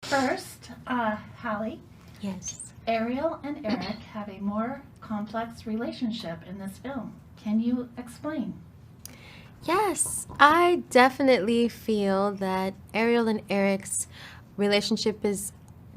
First, Halle, Yes. Ariel and Eric have a more complex relationship in this film. Can you explain? Yes, I definitely feel that Ariel and Eric's relationship is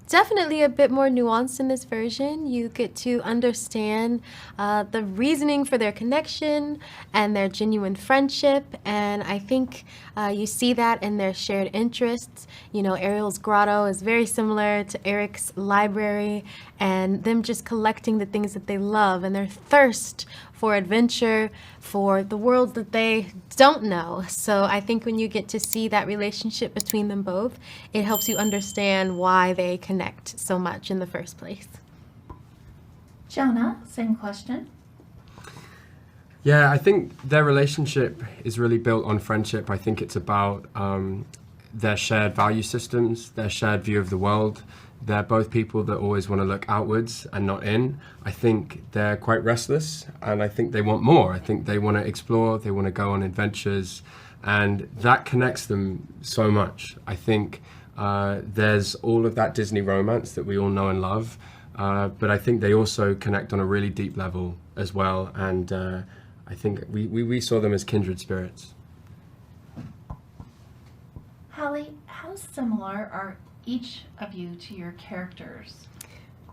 definitely a bit more nuanced in this version. You get to understand the reasoning for their connection and their genuine friendship, and I think you see that in their shared interests. You know, Ariel's grotto is very similar to Eric's library, and them just collecting the things that they love and their thirst for adventure, for the world that they don't know. So I think when you get to see that relationship between them both, it helps you understand why they connect so much in the first place. Jonah, same question. Yeah, I think their relationship is really built on friendship. I think it's about their shared value systems, their shared view of the world. They're both people that always want to look outwards and not in. I think they're quite restless, and I think they want more. I think they want to explore, they want to go on adventures, and that connects them so much. I think there's all of that Disney romance that we all know and love, but I think they also connect on a really deep level as well, and I think we saw them as kindred spirits. Halle, how similar are each of you to your characters?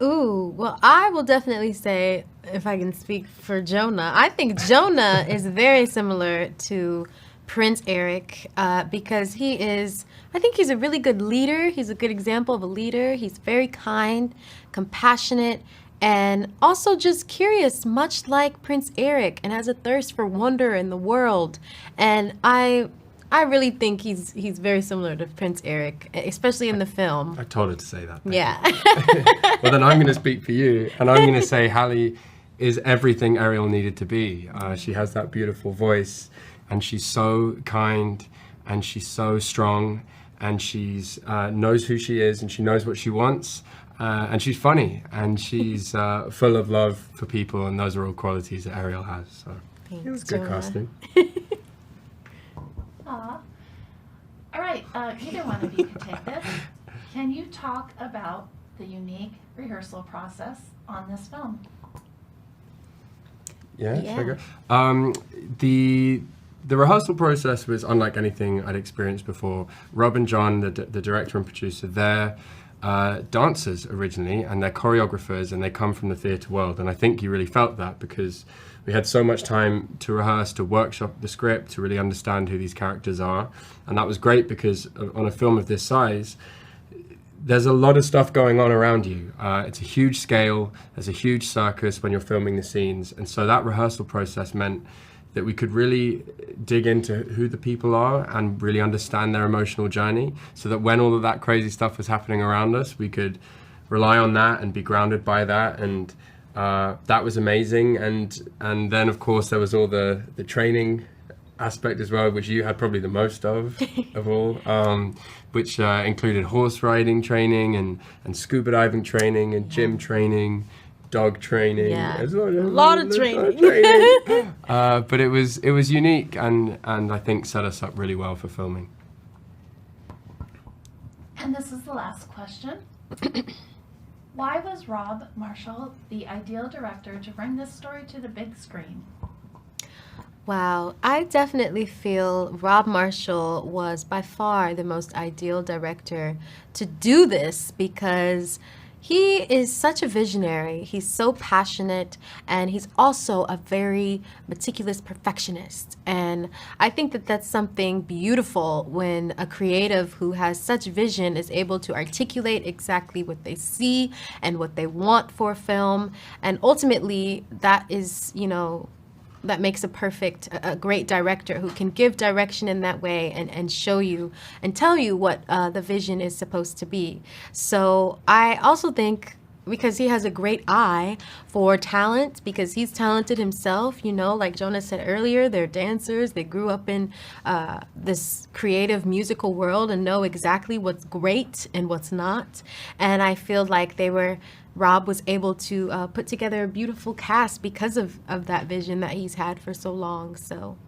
Ooh, well, I will definitely say, if I can speak for Jonah, I think Jonah is very similar to Prince Eric because I think he's a really good leader. He's a good example of a leader. He's very kind, compassionate, and also just curious, much like Prince Eric, and has a thirst for wonder in the world. And I really think he's very similar to Prince Eric, especially in the film. I told her to say that. Yeah. Well, then I'm going to speak for you, and I'm going to say Halle is everything Ariel needed to be. She has that beautiful voice, and she's so kind, and she's so strong, and she's knows who she is, and she knows what she wants, and she's funny, and she's full of love for people, and those are all qualities that Ariel has. So Thanks, it was good Jonah. casting. Aw. All right, either one of you can take this. Can you talk about the unique rehearsal process on this film? Yeah, Yeah. should I go? The rehearsal process was unlike anything I'd experienced before. Rob and John, the director and producer, they're dancers originally, and they're choreographers, and they come from the theatre world. And I think you really felt that because we had so much time to rehearse, to workshop the script, to really understand who these characters are. And that was great because on a film of this size, there's a lot of stuff going on around you. It's a huge scale, there's a huge circus when you're filming the scenes. And so that rehearsal process meant that we could really dig into who the people are and really understand their emotional journey, so that when all of that crazy stuff was happening around us, we could rely on that and be grounded by that. And that was amazing. And then, of course, there was all the training aspect as well, which you had probably the most of all, which included horse riding training and scuba diving training and gym training, dog training. Yeah, a lot of training. But it was unique and I think set us up really well for filming. And this is the last question. Why was Rob Marshall the ideal director to bring this story to the big screen? Wow, I definitely feel Rob Marshall was by far the most ideal director to do this because he is such a visionary. He's so passionate, and he's also a very meticulous perfectionist. And I think that that's something beautiful when a creative who has such vision is able to articulate exactly what they see and what they want for a film. And ultimately, that is, that makes a great director who can give direction in that way and show you and tell you what the vision is supposed to be. So I also think because he has a great eye for talent, because he's talented himself, like Jonah said earlier, they're dancers, they grew up in this creative musical world and know exactly what's great and what's not. And I feel like Rob was able to put together a beautiful cast because of that vision that he's had for so long. So